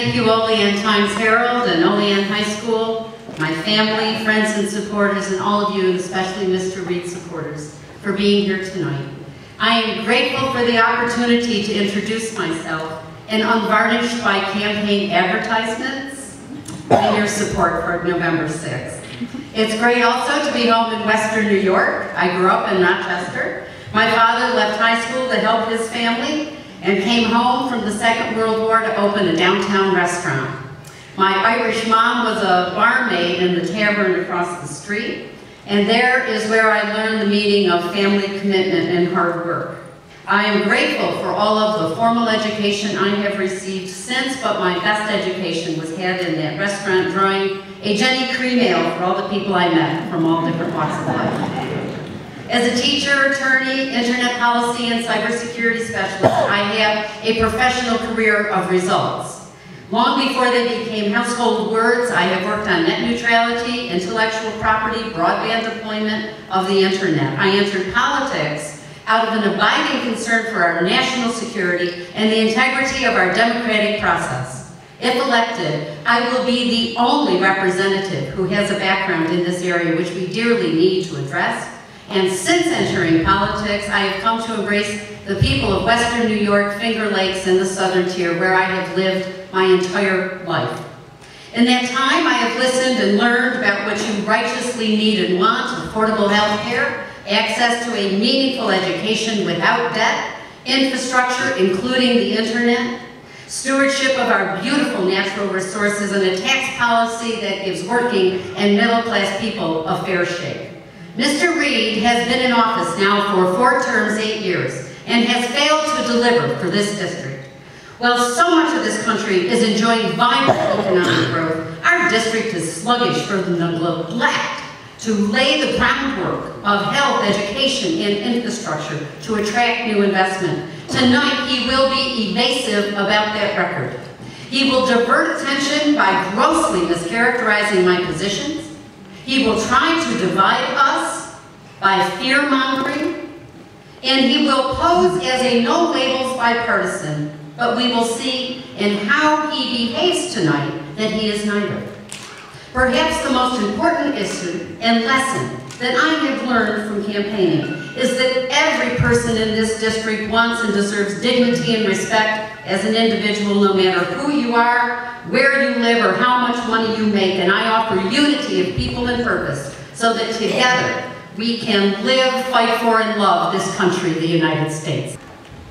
thank you, Olean Times-Herald and Olean High School, my family, friends, and supporters, and all of you, and especially Mr. Reed supporters, for being here tonight. I am grateful for the opportunity to introduce myself and unvarnished by campaign advertisements and your support for November 6th. It's great also to be home in Western New York. I grew up in Rochester. My father left high school to help his family and came home from the Second World War to open a downtown restaurant. My Irish mom was a barmaid in the tavern across the street, and there is where I learned the meaning of family commitment and hard work. I am grateful for all of the formal education I have received since, but my best education was had in that restaurant, drawing a Jenny Cream ale for all the people I met from all different walks of life. As a teacher, attorney, internet policy, and cybersecurity specialist, I have a professional career of results. Long before they became household words, I have worked on net neutrality, intellectual property, broadband deployment of the internet. I entered politics out of an abiding concern for our national security and the integrity of our democratic process. If elected, I will be the only representative who has a background in this area, which we dearly need to address. And since entering politics, I have come to embrace the people of Western New York, Finger Lakes, and the Southern Tier, where I have lived my entire life. In that time, I have listened and learned about what you righteously need and want: affordable health care, access to a meaningful education without debt, infrastructure, including the internet, stewardship of our beautiful natural resources, and a tax policy that gives working and middle-class people a fair shake. Mr. Reed has been in office now for 4 terms, 8 years, and has failed to deliver for this district. While so much of this country is enjoying vibrant economic growth, our district is sluggish for the neglect to lay the groundwork of health, education, and infrastructure to attract new investment. Tonight, he will be evasive about that record. He will divert attention by grossly mischaracterizing my positions. He will try to divide us by fear-mongering, and he will pose as a no-labels bipartisan, but we will see in how he behaves tonight that he is neither. Perhaps the most important issue and lesson that I have learned from campaigning is that every person in this district wants and deserves dignity and respect as an individual, no matter who you are, where you live, or how much money you make. And I offer unity of people and purpose so that together we can live, fight for, and love this country, the United States.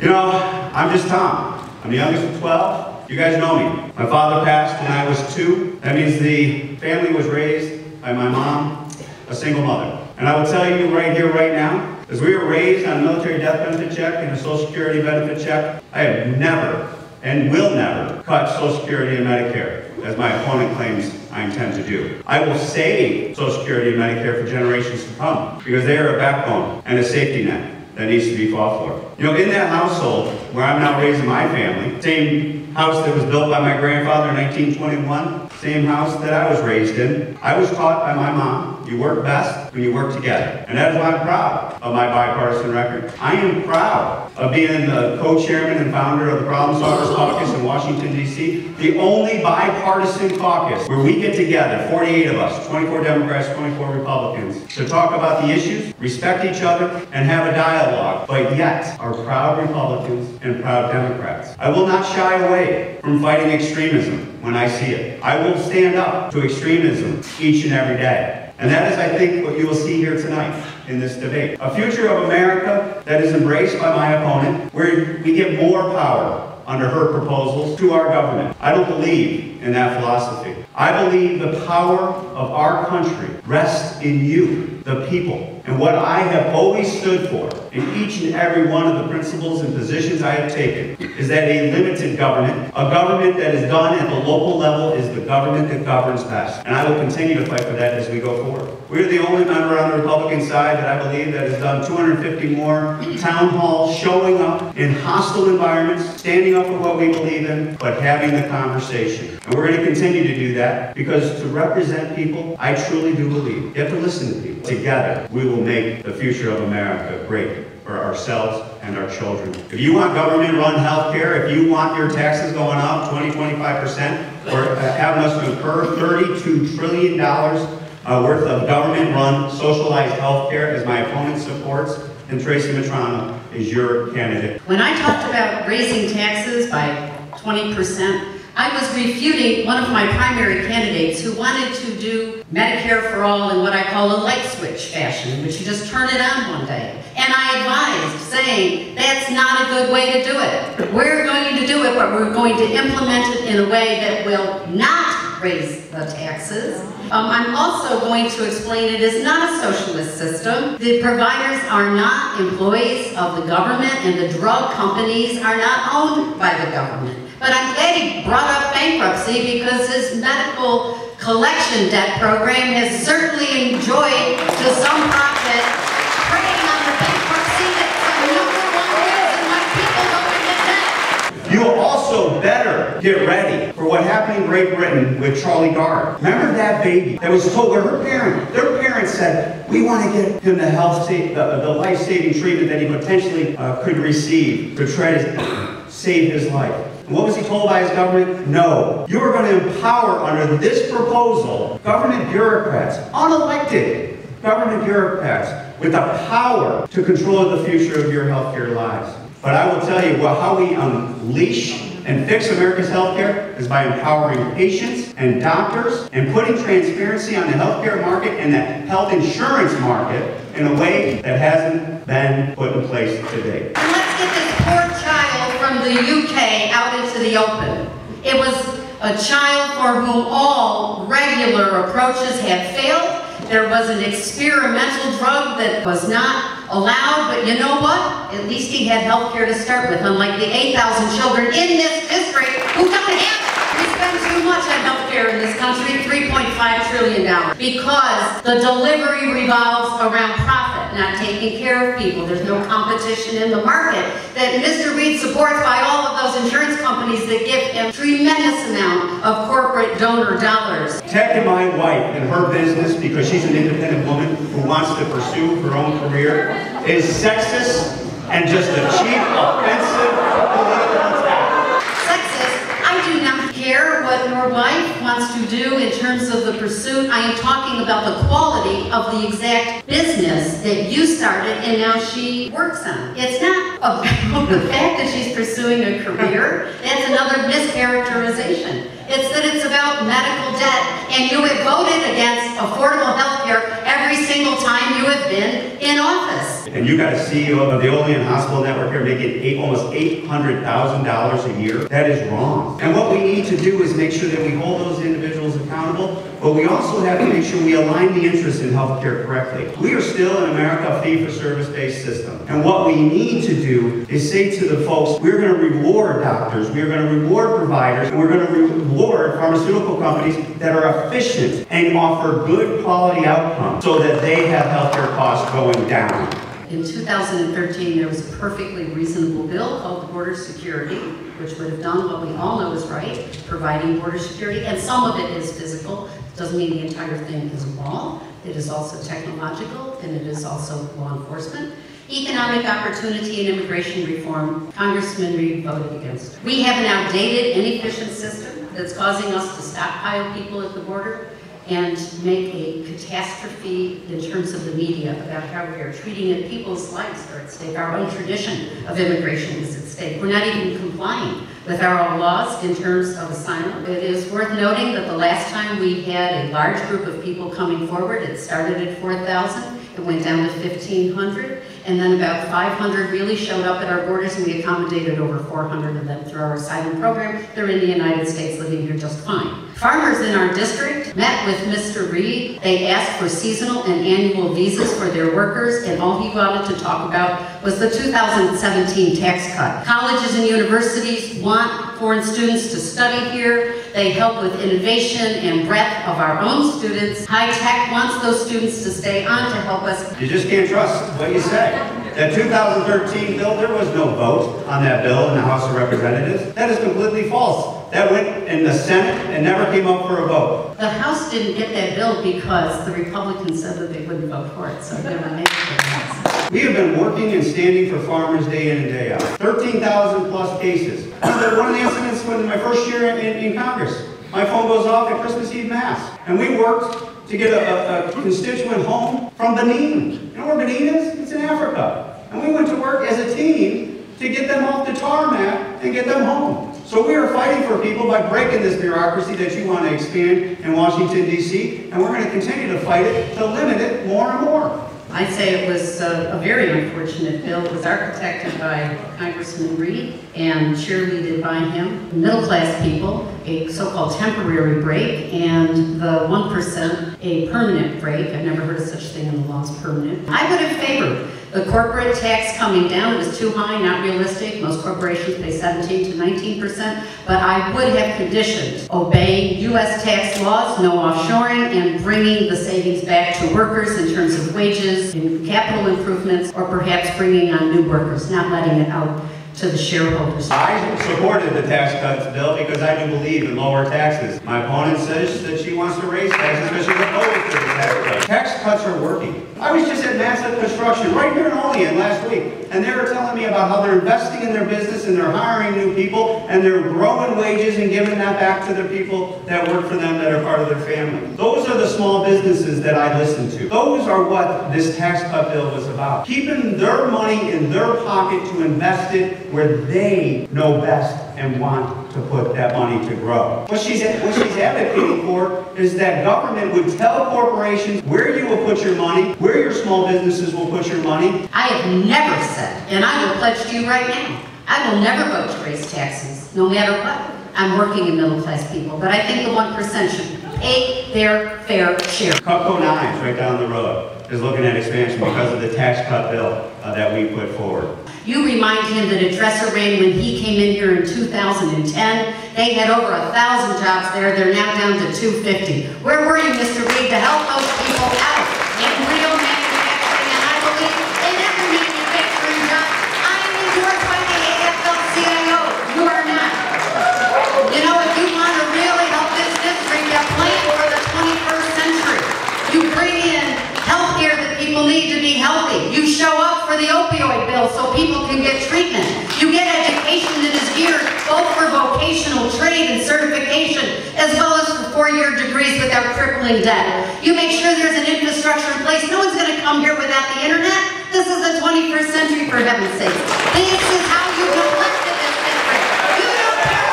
You know, I'm just Tom. I'm the youngest of 12. You guys know me. My father passed when I was 2. That means the family was raised by my mom, a single mother. And I will tell you right here, right now, as we were raised on a military death benefit check and a Social Security benefit check, I have never and will never cut Social Security and Medicare, as my opponent claims I intend to do. I will save Social Security and Medicare for generations to come, because they are a backbone and a safety net that needs to be fought for. You know, in that household where I'm now raising my family, same house that was built by my grandfather in 1921, same house that I was raised in, I was taught by my mom, you work best when you work together. And that is why I'm proud of my bipartisan record. I am proud of being the co-chairman and founder of the Problem Solvers Caucus in Washington, D.C., the only bipartisan caucus where we get together, 48 of us, 24 Democrats, 24 Republicans, to talk about the issues, respect each other, and have a dialogue, but yet are proud Republicans and proud Democrats. I will not shy away from fighting extremism when I see it. I will stand up to extremism each and every day. And that is, I think, what you will see here tonight in this debate. A future of America that is embraced by my opponent, where we give more power under her proposals to our government. I don't believe in that philosophy. I believe the power of our country rests in you, the people. And what I have always stood for in each and every one of the principles and positions I have taken is that a limited government, a government that is done at the local level, is the government that governs best. And I will continue to fight for that as we go forward. We're the only member on the Republican side that I believe that has done 250 more town halls, showing up in hostile environments, standing up for what we believe in, but having the conversation. And we're going to continue to do that, because to represent people, I truly do believe you have to listen to people. Together, we will make the future of America great for ourselves and our children. If you want government-run health care, if you want your taxes going up 20–25%, or having us to incur $32 trillion worth of government-run socialized health care, as my opponent supports, then Tracy Mitrano is your candidate. When I talked about raising taxes by 20%, I was refuting one of my primary candidates who wanted to do Medicare for all in what I call a light switch fashion, which you just turn it on one day. And I advised, saying, that's not a good way to do it. We're going to do it, but we're going to implement it in a way that will not raise the taxes. I'm also going to explain it is not a socialist system. The providers are not employees of the government, and the drug companies are not owned by the government. But I'm glad he brought up bankruptcy, because his medical collection debt program has certainly enjoyed to some profit, preying on the bankruptcy that's the #1 reason why people go into debt. You also better get ready for what happened in Great Britain with Charlie Gard. Remember that baby that was told where their parents said, we want to get him the life-saving treatment that he potentially could receive to try to save his life. And what was he told by his government? No. You are going to empower, under this proposal, government bureaucrats, unelected government bureaucrats, with the power to control the future of your healthcare lives. But I will tell you, how we unleash and fix America's healthcare is by empowering patients and doctors and putting transparency on the healthcare market and the health insurance market in a way that hasn't been put in place today. And let's get this poor child from the UK out into the open. It was a child for whom all regular approaches had failed. There was an experimental drug that was not allowed, but you know what? At least he had health care to start with, unlike the 8,000 children in this district who don't have it. We spend too much on health care in this country, $3.5 trillion, because the delivery revolves around profit, not taking care of people. There's no competition in the market that Mr. Reed supports by all of those insurance companies that give him tremendous amount of corporate donor dollars. Attacking my wife and her business because she's an independent woman who wants to pursue her own career is sexist and just a cheap, offensive political attack. Sexist? I do not care what your wife wants to do in terms of the pursuit. I am talking about the quality of the exact business that you started and now she works on. It's not about the fact that she's pursuing a career. That's another mischaracterization. It's that it's about medical debt, and you have voted against affordable health care every single time you have been in office. And you got a CEO of the Olean Hospital Network here making almost $800,000 a year. That is wrong. And what we need to do is make sure that we hold those individuals accountable, but we also have to make sure we align the interests in healthcare correctly. We are still in America a fee-for-service-based system. And what we need to do is say to the folks, we're going to reward doctors, we're going to reward providers, and we're going to reward pharmaceutical companies that are efficient and offer good quality outcomes so that they have healthcare costs going down. In 2013, there was a perfectly reasonable bill called the Border Security, which would have done what we all know is right, providing border security, and some of it is physical. It doesn't mean the entire thing is a wall. It is also technological, and it is also law enforcement. Economic opportunity and immigration reform, Congressman Reed voted against. We have an outdated, inefficient system that's causing us to stockpile people at the border and make a catastrophe in terms of the media about how we are treating it. People's lives are at stake. Our own tradition of immigration is at stake. We're not even complying with our own laws in terms of asylum. It is worth noting that the last time we had a large group of people coming forward, it started at 4,000, it went down to 1,500, and then about 500 really showed up at our borders, and we accommodated over 400 of them through our asylum program. They're in the United States living here just fine. Farmers in our district met with Mr. Reed. They asked for seasonal and annual visas for their workers, and all he wanted to talk about was the 2017 tax cut. Colleges and universities want foreign students to study here. They help with innovation and breadth of our own students. High tech wants those students to stay on to help us. You just can't trust what you say. That 2013 bill, there was no vote on that bill in the House of Representatives. That is completely false. That went in the Senate and never came up for a vote. The House didn't get that bill because the Republicans said that they wouldn't vote for it, so it never made it to the House. We have been working and standing for farmers day in and day out. 13,000 plus cases. One of the incidents in my first year in Congress, my phone goes off at Christmas Eve Mass. And we worked to get a constituent home from Benin. You know where Benin is? It's in Africa. And we went to work as a team to get them off the tarmac and get them home. So we are fighting for people by breaking this bureaucracy that you want to expand in Washington, D.C., and we're going to continue to fight it to limit it more and more. I'd say it was a very unfortunate bill. It was architected by Congressman Reed and cheerleaded by him. Middle-class people, a so-called temporary break, and the 1%, a permanent break. I've never heard of such thing in the law as permanent. I would have favored the corporate tax coming down. It was too high, not realistic. Most corporations pay 17 to 19%, but I would have conditioned obeying U.S. tax laws, no offshoring, and bringing the savings back to workers in terms of wages, in capital improvements, or perhaps bringing on new workers, not letting it out to the shareholders. I supported the tax cuts bill because I do believe in lower taxes. My opponent says that she wants to raise taxes because she's opposed to the tax cuts. Tax cuts are working. I was just at Massive Construction right here in Olean last week, and they were telling me about how they're investing in their business and they're hiring new people and they're growing wages and giving that back to the people that work for them that are part of their family. Those are the small businesses that I listen to. Those are what this tax cut bill was about. Keeping their money in their pocket to invest it where they know best and want to put that money to grow. What she's advocating for is that government would tell corporations where you will put your money, where your small businesses will put your money. I have never said, and I will pledge to you right now, I will never vote to raise taxes, no matter what. I'm working in middle-class people, but I think the 1% should pay their fair share. Cutco Nines, right down the road, is looking at expansion because of the tax cut bill that we put forward. You remind him that at Dresser Rain, when he came in here in 2010, they had over 1,000 jobs there. They're now down to 250. Where were you, Mr. Reed, to help those people out in real manufacturing? And I believe in every manufacturing job. I am endorsed by the AFL-CIO. You are not. You know, if you want to really help this district, you plan for the 21st century. You bring in health care that people need to be healthy. You show up for the opioid bill so people can get treatment. You get education that is geared both for vocational trade and certification, as well as for 4-year degrees without crippling debt. You make sure there's an infrastructure in place. No one's going to come here without the internet. This is the 21st century, for heaven's sake. This is how you neglected this district. You don't care.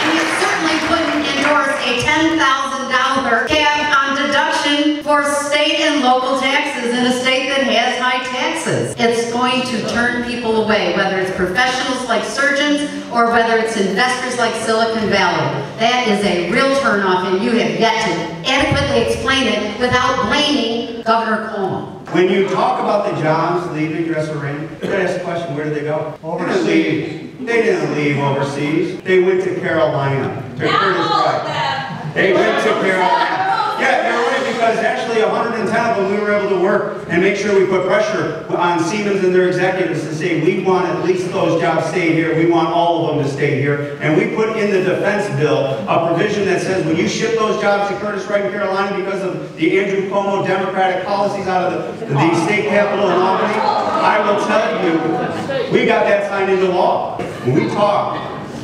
And you certainly couldn't endorse a $10,000 cap on deduction for state and local taxes in a state that has high taxes. It's going to turn people away, whether it's professionals like surgeons or whether it's investors like Silicon Valley. That is a real turnoff, and you have yet to adequately explain it without blaming Governor Cuomo. When you talk about the jobs leaving Dresser Rain, you gotta ask the question, where did they go? Overseas. They didn't leave overseas. They went to Carolina. To Curtis Wright. They went to Carolina. Yeah, you're right, because actually 110 of them we were able to work and make sure we put pressure on Siemens and their executives to say we want at least those jobs staying here, we want all of them to stay here. And we put in the defense bill a provision that says when you ship those jobs to Curtis Wright in Carolina because of the Andrew Cuomo Democratic policies out of the state capital in Albany, I will tell you, we got that signed into law. When we talk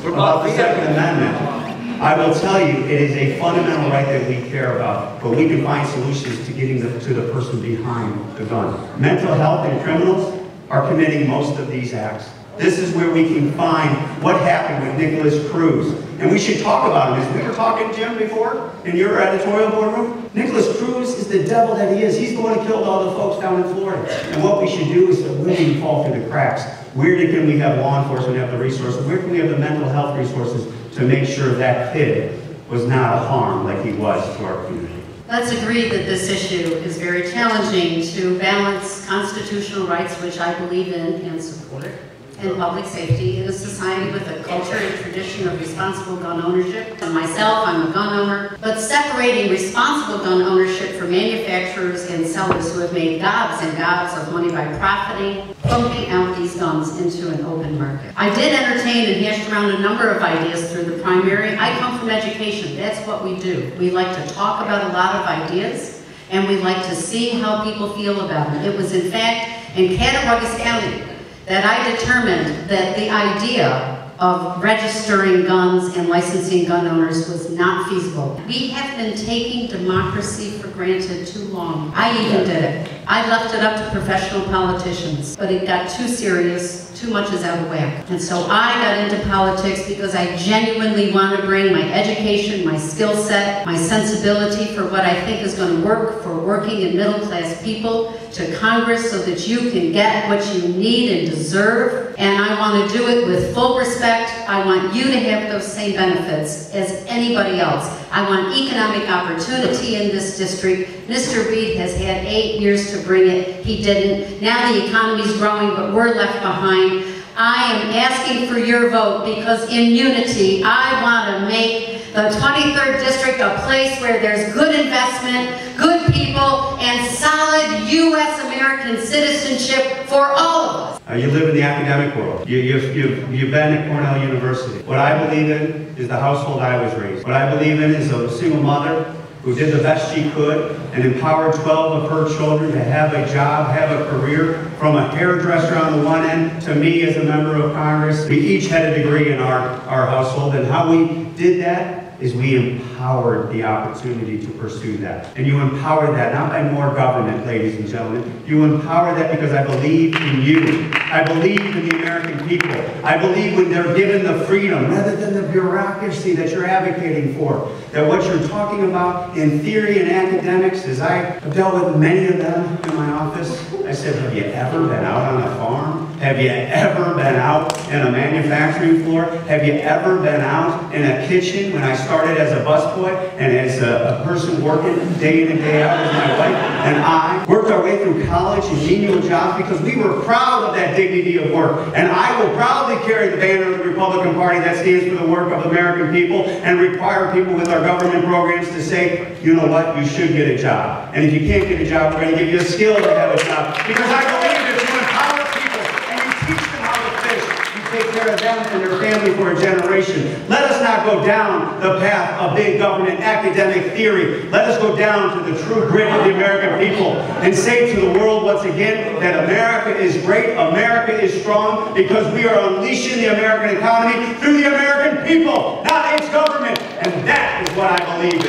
about the Second Amendment, I will tell you, it is a fundamental right that we care about, but we can find solutions to getting to the person behind the gun. Mental health and criminals are committing most of these acts. This is where we can find what happened with Nicholas Cruz. And we should talk about him. As we were talking, Jim, before, in your editorial boardroom, Nicholas Cruz is the devil that he is. He's the one who killed all the folks down in Florida. And what we should do is to really fall through the cracks. Where can we have law enforcement have the resources? Where can we have the mental health resources to make sure that kid was not a harm like he was to our community? Let's agree that this issue is very challenging to balance constitutional rights, which I believe in and support, and public safety in a society with a culture and tradition of responsible gun ownership. And myself, I'm a gun owner, but separating responsible gun ownership from manufacturers and sellers who have made gobs and gobs of money by profiting, pumping out these guns into an open market. I did entertain and hashed around a number of ideas through the primary. I come from education. That's what we do. We like to talk about a lot of ideas and we like to see how people feel about them. It was, in fact, in Cattaraugus County that I determined that the idea of registering guns and licensing gun owners was not feasible. We have been taking democracy for granted too long. I even did it. I left it up to professional politicians, but it got too serious, too much is out of whack. And so I got into politics because I genuinely want to bring my education, my skill set, my sensibility for what I think is going to work for working and middle class people to Congress so that you can get what you need and deserve. And I want to do it with full respect. I want you to have those same benefits as anybody else. I want economic opportunity in this district. Mr. Reed has had 8 years to bring it. He didn't. Now the economy's growing, but we're left behind. I am asking for your vote because in unity, I want to make the 23rd District a place where there's good investment, good people, and solid U.S. American citizenship for all of us. You live in the academic world. You've been at Cornell University. What I believe in is the household I was raised. What I believe in is a single mother who did the best she could and empowered 12 of her children to have a job, have a career, from a hairdresser on the one end to me as a member of Congress. We each had a degree in our household, and how we did that is we empowered the opportunity to pursue that. And you empower that not by more government, ladies and gentlemen. You empower that because I believe in you. I believe in the American people. I believe when they're given the freedom, rather than the bureaucracy that you're advocating for, that what you're talking about in theory and academics, as I have dealt with many of them in my office, I said, have you ever been out on a farm? Have you ever been out in a manufacturing floor? Have you ever been out in a kitchen? When I started as a busboy and as a person working day in and day out as my wife and I worked our way through college and menial jobs because we were proud of that dignity of work. And I will proudly carry the banner of the Republican Party that stands for the work of the American people and require people with our government programs to say, you know what, you should get a job. And if you can't get a job, we're going to give you a skill to have a job. Because I believe if you empower people and you teach them how to fish, you take care of them and their family for a generation. Let us not go down the path of big government academic theory. Let us go down to the true grit of the American people and say to the world once again that America is great, America is strong, because we are unleashing the American economy through the American people, not its government. And that is what I believe in.